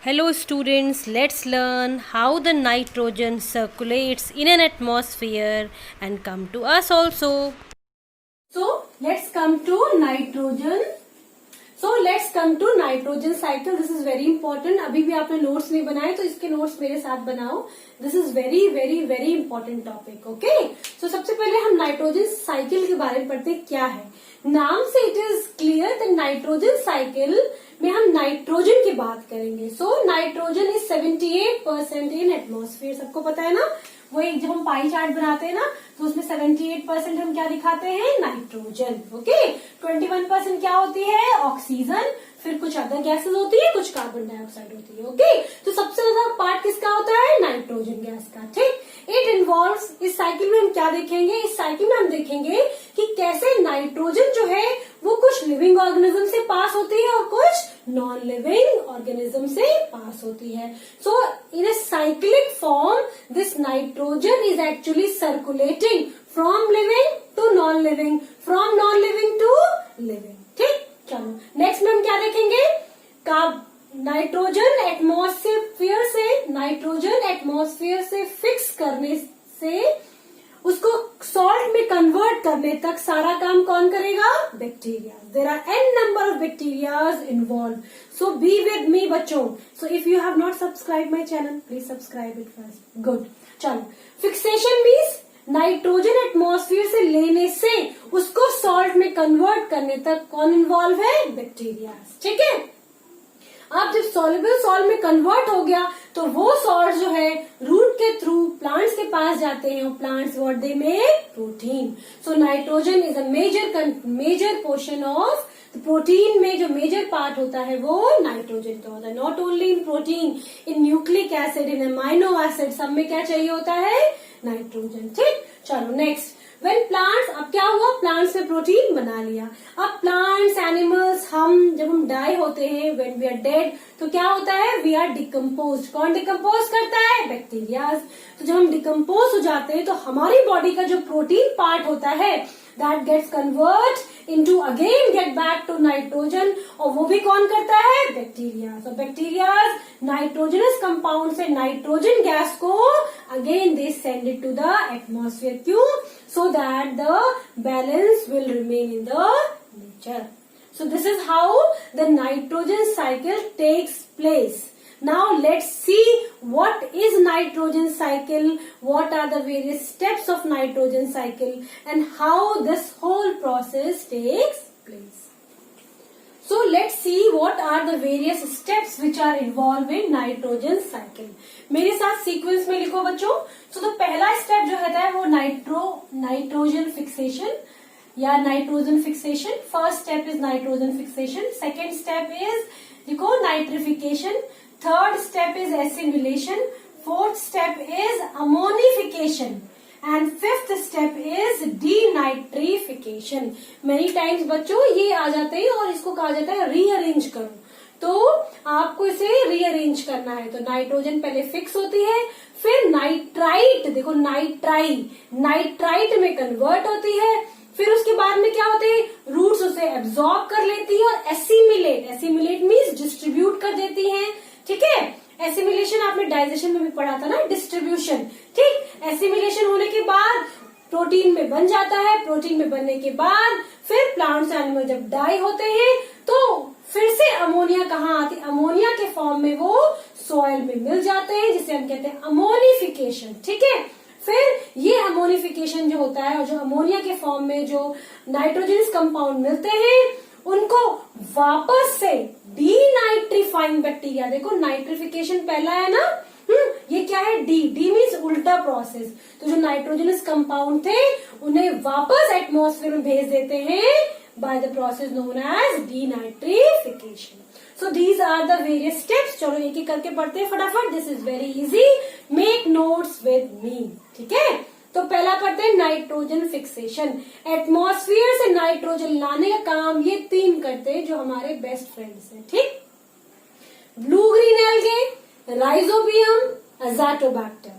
Hello students, let's learn how the nitrogen circulates in an atmosphere and come to us also. So let's come to nitrogen. Let's come to nitrogen cycle. This is very important. अभी भी आपने notes नहीं बनाए तो इसके notes मेरे साथ बनाओ. This is very very very important topic. Okay? So सबसे पहले हम नाइट्रोजन साइकिल के बारे में पढ़ते हैं क्या है. नाम से it is clear that nitrogen cycle में हम नाइट्रोजन की बात करेंगे. सो नाइट्रोजन इज 78% इन एटमॉस्फेयर. सबको पता है ना. वो एक जब हम पाई चार्ट बनाते हैं ना तो उसमें 78% हम क्या दिखाते हैं, नाइट्रोजन. ओके. 21% क्या होती है, ऑक्सीजन. फिर कुछ अदर गैसेस होती है, कुछ कार्बन डाइऑक्साइड होती है. ओके. तो सबसे ज्यादा पार्ट किसका होता है, नाइट्रोजन गैस का. ठीक. इट इन्वॉल्व्स, इस साइकिल में हम क्या देखेंगे, इस साइकिल में हम देखेंगे कि कैसे नाइट्रोजन जो है वो कुछ लिविंग ऑर्गेनिज्म से पास होती है और कुछ नॉन लिविंग ऑर्गेनिज्म से पास होती है. So in a cyclic form this nitrogen is actually circulating from living to non living, from non living to living. ठीक. चलो नेक्स्ट में हम क्या देखेंगे, नाइट्रोजन एटमॉस्फेयर से फिक्स करने से उसको सॉल्ट में कन्वर्ट करने तक सारा काम कौन करेगा, bacteria. There are n number of bacterias involve. So be with me बच्चों. So if you have not subscribe my channel please subscribe it first. Good. चलो फिक्सेशन मीन्स नाइट्रोजन एटमॉस्फेयर से लेने से उसको सॉल्ट में कन्वर्ट करने तक कौन इन्वॉल्व है, बैक्टीरिया. ठीक है. अब जब सॉल्युबल सॉल्ट में कन्वर्ट हो गया तो वो सॉल्ट जो है रूट के थ्रू प्लांट्स के पास जाते हैं और plants what they make, protein. So nitrogen is a major portion of protein में जो मेजर पार्ट होता है वो नाइट्रोजन का होता है. Not only in protein, in nucleic acid, in amino acid, सब में क्या चाहिए होता है, नाइट्रोजन. ठीक. चलो नेक्स्ट. वेन प्लांट्स, अब क्या हुआ, प्लांट्स ने प्रोटीन बना लिया. अब प्लांट्स, एनिमल्स, जब हम डाई होते हैं, वेन वी आर डेड, तो क्या होता है, वी आर डिकम्पोज. कौन डिकम्पोज करता है, बैक्टीरियाज. तो जब हम डिकम्पोज हो जाते हैं तो हमारी बॉडी का जो प्रोटीन पार्ट होता है that gets convert into again get back to nitrogen. और वो भी कौन करता है, bacteria. So bacterias nitrogenous compound से नाइट्रोजन गैस को again they send it to the atmosphere. क्यों, so that the balance will remain in the nature. So this is how the nitrogen cycle takes place. Now let's see what is nitrogen cycle, what are the various steps of nitrogen cycle and how this whole process takes place. So let's see what are the various steps which are involved in nitrogen cycle. मेरे साथ sequence में लिखो बच्चों. तो पहला step जो है वो नाइट्रोजन फिक्सेशन या nitrogen fixation. First step is nitrogen fixation. Second step is लिखो nitrification. Third step is assimilation. Fourth step is ammonification and fifth step is denitrification. Many times बच्चों ये आ जाते हैं और इसको कहा जाता है रीअरेंज करो. तो आपको इसे रीअरेंज करना है. तो नाइट्रोजन पहले फिक्स होती है, फिर नाइट्राइट, देखो नाइट्राइट में कन्वर्ट होती है. फिर उसके बाद में क्या होते हैं, रूट्स उसे एब्जॉर्ब कर लेती है और एसिमिलेट मीन्स डिस्ट्रीब्यूट कर देती है. ठीक है. एसिमिलेशन आपने डाइजेशन में भी पढ़ा था ना, डिस्ट्रीब्यूशन. ठीक. एसिमिलेशन होने के बाद प्रोटीन में बन जाता है. प्रोटीन में बनने के बाद फिर प्लांट्स एनिमल जब डाई होते हैं तो फिर से अमोनिया कहाँ आती है, अमोनिया के फॉर्म में वो सॉइल में मिल जाते हैं जिसे हम कहते हैं अमोनिफिकेशन. ठीक है. फिर ये अमोनिफिकेशन जो होता है और जो अमोनिया के फॉर्म में जो नाइट्रोजनस कंपाउंड मिलते हैं उनको वापस से डीनाइट्रीफाइंग बैक्टीरिया, देखो नाइट्रिफिकेशन पहला है ना, ये क्या है, डी मीन्स उल्टा प्रोसेस. तो जो नाइट्रोजनस कंपाउंड थे उन्हें वापस एटमॉस्फेयर में भेज देते हैं by the process known as denitrification. So these are the various steps. चलो एक एक करके पढ़ते हैं फटाफट. This is very easy. Make notes with me. ठीक है. तो पहला पढ़ते हैं नाइट्रोजन फिक्सेशन. एटमॉस्फेयर से नाइट्रोजन लाने का काम ये तीन करते हैं जो हमारे बेस्ट फ्रेंड्स हैं. ठीक. Blue green algae, rhizobium, azotobacter.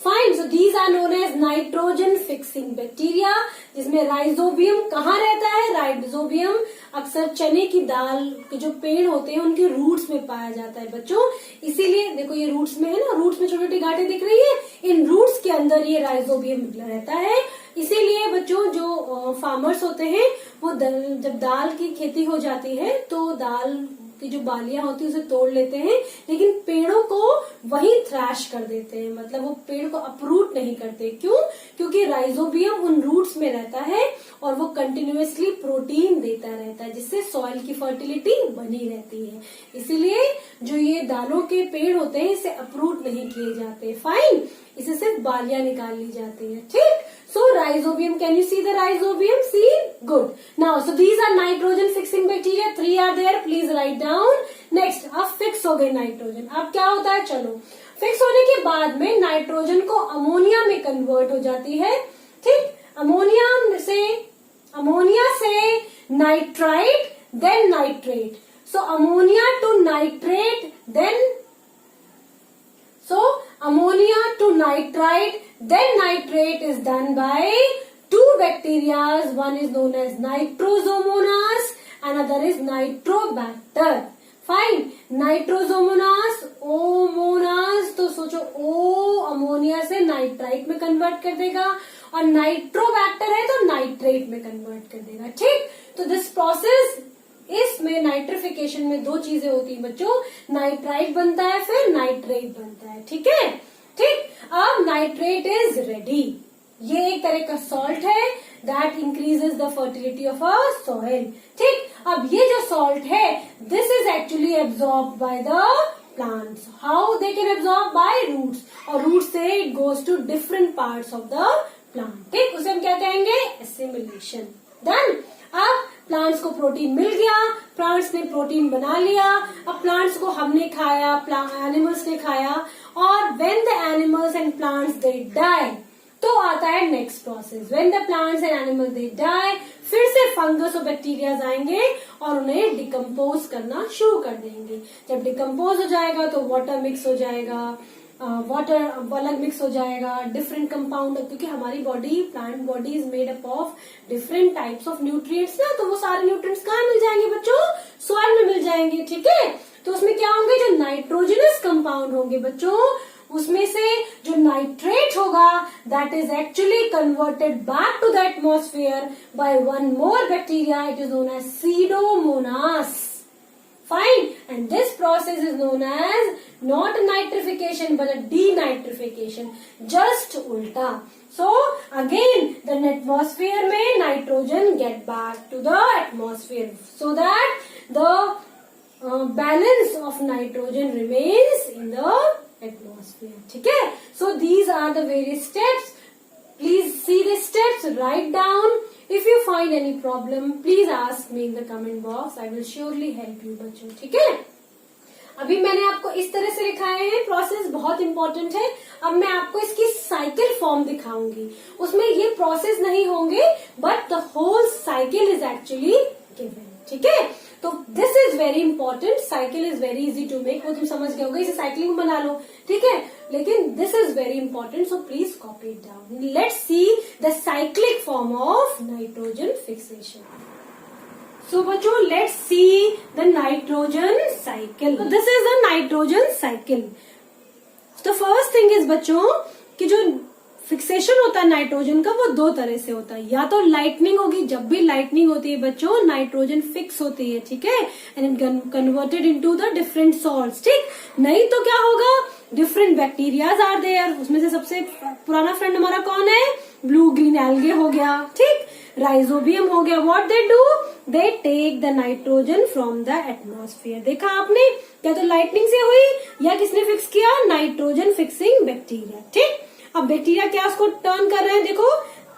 Fine. So these are known as nitrogen fixing bacteria, जिसमें राइजोबियम कहाँ रहता है? राइजोबियम अक्सर चने की दाल के जो पेड़ होते हैं उनके रूट्स में पाया जाता है बच्चों. इसीलिए देखो ये रूट्स में है ना, रूट्स में छोटी छोटी गांठें दिख रही है, इन रूट्स के अंदर ये राइजोबियम रहता है. इसीलिए बच्चों जो फार्मर्स होते हैं वो जब दाल की खेती हो जाती है तो दाल की जो बालियां होती है उसे तोड़ लेते हैं, लेकिन पेड़ों को वही थ्रैश कर देते हैं, मतलब वो पेड़ को अपरूट नहीं करते. क्यों? क्योंकि राइजोबियम उन रूट्स में रहता है और वो कंटिन्यूअसली प्रोटीन देता रहता है, जिससे सॉइल की फर्टिलिटी बनी रहती है. इसीलिए जो ये दालों के पेड़ होते हैं इसे अपरूट नहीं किए जाते. फाइन. इसे सिर्फ बालियां निकाल ली जाती है. ठीक. So rhizobium, can you see the rhizobium? See? Good. Now, so these are nitrogen fixing bacteria. 3 are there. Please write down. Next, अब फिक्स हो गई नाइट्रोजन. अब क्या होता है? चलो, फिक्स होने के बाद में नाइट्रोजन को अमोनिया में कन्वर्ट हो जाती है. ठीक. अमोनिया से nitrite, then nitrate. So ammonia to nitrate, then ammonia to nitrite, then nitrate is done by two bacteria. One is known as Nitrosomonas, another is Nitrobacter. Fine. Nitrosomonas, ओमोनास, तो सोचो ओ ammonia से nitrite में convert कर देगा, और Nitrobacter है तो nitrate में कन्वर्ट कर देगा. ठीक. तो दिस प्रोसेस, इसमें नाइट्रिफिकेशन में दो चीजें होती हैं बच्चों, नाइट्राइट बनता है फिर नाइट्रेट बनता है. ठीक है. ठीक. अब नाइट्रेट इज रेडी. ये एक तरह का सॉल्ट है that increases the fertility of a soil. ठीक. अब ये जो सॉल्ट है this is actually absorb by the plants. How they can absorb? By roots, और रूट से it goes to different parts of the plant. ठीक. उसे हम क्या कहेंगे? एसिमिलेशन. डन. अब प्लांट्स को प्रोटीन मिल गया, प्लांट्स ने प्रोटीन बना लिया, अब प्लांट्स को हमने खाया, एनिमल्स ने खाया, और when the animals and plants they die, तो आता है next process. When the plants and animals they die, फिर से फंगस और बैक्टीरिया आएंगे और उन्हें डिकम्पोज करना शुरू कर देंगे. जब डिकम्पोज हो जाएगा तो वाटर मिक्स हो जाएगा, वाटर अलग मिक्स हो जाएगा, डिफरेंट कंपाउंड, क्योंकि हमारी body, plant body is made up of different types of nutrients ना, तो वो सारे न्यूट्रिएंट्स कहाँ मिल जाएंगे बच्चों? सॉइल में मिल जाएंगे. ठीक है. तो उसमें क्या होंगे? जो नाइट्रोजनस कंपाउंड होंगे बच्चों, उसमें से जो नाइट्रेट होगा that is actually converted back to the atmosphere by one more bacteria. It is known as pseudomonas. Fine. And this process is known as not nitrification but a denitrification. Just ulta. So again the atmosphere में nitrogen get back to the atmosphere so that the balance of nitrogen remains in the atmosphere. ठीक है. So these are the various steps. Please see the steps. Write down. If you find any problem, please ask me in the comment box. I will surely help you बच्चों. ठीक है. अभी मैंने आपको इस तरह से लिखाए हैं, प्रोसेस बहुत इंपॉर्टेंट है. अब मैं आपको इसकी साइकिल फॉर्म दिखाऊंगी. उसमें ये प्रोसेस नहीं होंगे but the whole cycle is actually given. ठीक है. तो this is very important. Cycle is very easy to make, वो तुम समझ गए होगे, इसे साइकिलिंग बना लो. ठीक है. लेकिन this is very important, so please copy it down. Let's see the cyclic form of nitrogen fixation. So बच्चों, let's see the nitrogen cycle. This is the nitrogen cycle. The first thing is बच्चों कि जो fixation होता है nitrogen का वो दो तरह से होता है. या तो लाइटनिंग होगी, जब भी लाइटनिंग होती है बच्चों नाइट्रोजन फिक्स होती है. ठीक है. And converted into the different salts. ठीक. नहीं तो क्या होगा? Different bacterias are there. उसमें से सबसे पुराना फ्रेंड हमारा कौन है? ब्लू ग्रीन एल्गे हो गया. ठीक. राइजोबियम हो गया. What they do? They take the nitrogen from the atmosphere. देखा आपने? क्या तो लाइटनिंग से हुई या किसने फिक्स किया? Nitrogen fixing bacteria. ठीक. अब बैक्टीरिया क्या उसको टर्न कर रहे हैं? देखो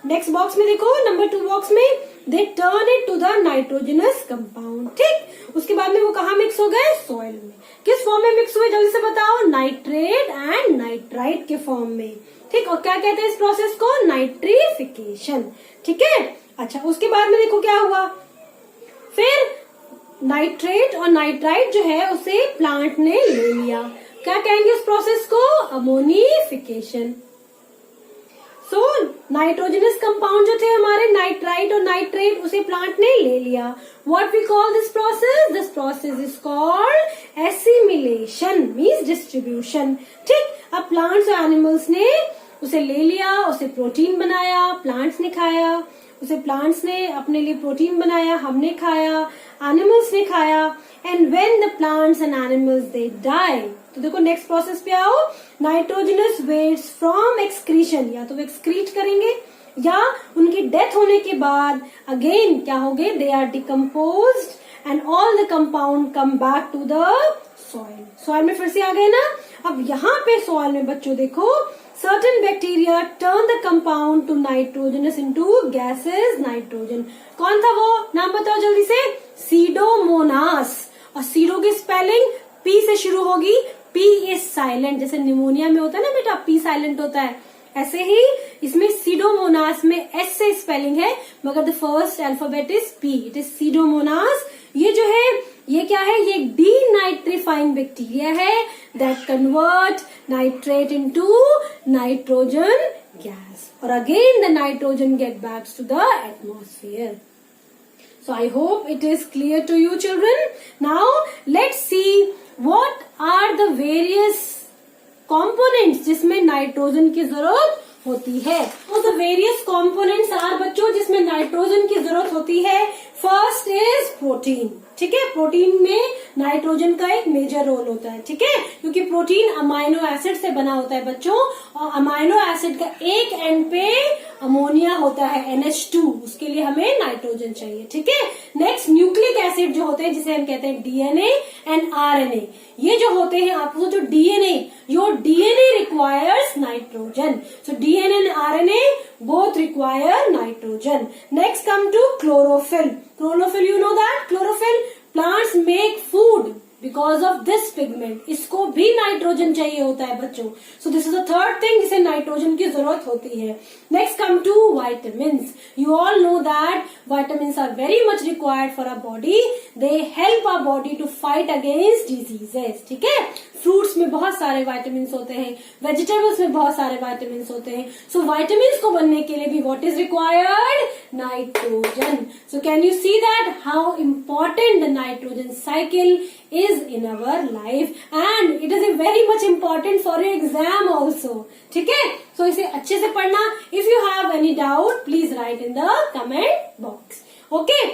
नेक्स्ट बॉक्स में, देखो नंबर 2 बॉक्स में, they turn it to the nitrogenous compound. ठीक. उसके बाद में वो कहाँ मिक्स हो गए? सॉइल में. किस फॉर्म में मिक्स हुए जल्दी से बताओ? नाइट्रेट एंड नाइट्राइट के फॉर्म में. ठीक. और क्या कहते हैं इस प्रोसेस को? नाइट्रिफिकेशन. ठीक है. अच्छा, उसके बाद में देखो क्या हुआ. फिर नाइट्रेट और नाइट्राइट जो है उसे प्लांट ने ले लिया. क्या कहेंगे उस प्रोसेस को? अमोनिफिकेशन. सो नाइट्रोजनस कंपाउंड जो थे हमारे नाइट्राइट और नाइट्रेट, उसे प्लांट ने ले लिया. What we call this process is called assimilation, means distribution. ठीक, अब प्लांट्स और एनिमल्स ने उसे ले लिया, उसे प्रोटीन बनाया, प्लांट्स ने खाया, उसे प्लांट्स ने अपने लिए प्रोटीन बनाया, हमने खाया, एनिमल्स ने खाया. And when the plants and animals they die, तो देखो नेक्स्ट प्रोसेस पे आओ. नाइट्रोजनस वेस्ट फ्रॉम एक्सक्रीशन, या तो वो एक्सक्रीट करेंगे या उनकी डेथ होने के बाद अगेन क्या हो गए, they are decomposed and all the compound come back to the soil. Soil में फिर से आ गए ना. अब यहाँ पे सॉइल में बच्चों देखो, certain bacteria turn the compound to nitrogenous into gases nitrogen. कौन था वो, नाम बताओ जल्दी से. सीडोमोनास. और सीडो की स्पेलिंग पी से शुरू होगी. पी इज साइलेंट, जैसे निमोनिया में होता है ना बेटा, पी साइलेंट होता है, ऐसे ही इसमें सीडोमोनास में एस से स्पेलिंग है, मगर the first alphabet is P. It is pseudomonas. ये जो है ये क्या है, ये डीनाइट्रीफाइंग बैक्टीरिया है that convert nitrate into nitrogen gas, और again the nitrogen get back to the atmosphere. So I hope it is clear to you children. Now let's see what are the various components जिसमें nitrogen की जरूरत होती है. तो the various components are बच्चों जिसमें nitrogen की जरूरत होती है. First is protein. ठीक है, प्रोटीन में नाइट्रोजन का एक मेजर रोल होता है. ठीक है, क्योंकि प्रोटीन अमाइनो एसिड से बना होता है बच्चों, और अमाइनो एसिड का एक एंड पे अमोनिया होता है NH2, उसके लिए हमें नाइट्रोजन चाहिए. ठीक है, नेक्स्ट न्यूक्लिक एसिड जो होते हैं जिसे हम कहते हैं डीएनए एंड आरएनए. ये जो होते हैं आपको जो DNA, your DNA requires nitrogen. So DNA and RNA both require nitrogen. Next come to chlorophyll. Chlorophyll, you know that chlorophyll plants make food because of this pigment. इसको भी nitrogen चाहिए होता है बच्चों. So this is the third thing जिसे nitrogen की जरूरत होती है. Next come to vitamins. You all know that vitamins are very much required for our body. They help our body to fight against diseases. ठीक है, fruits में बहुत सारे वाइटामिन्स होते हैं, वेजिटेबल्स में बहुत सारे वाइटामिन्स होते हैं. सो वाइटामिन्स को बनने के लिए भी what is required, nitrogen. So can you see that how important the nitrogen cycle is in our life, and it is very much important for your exam also. ठीक है, सो इसे अच्छे से पढ़ना. If you have any doubt please right in the comment box. Okay.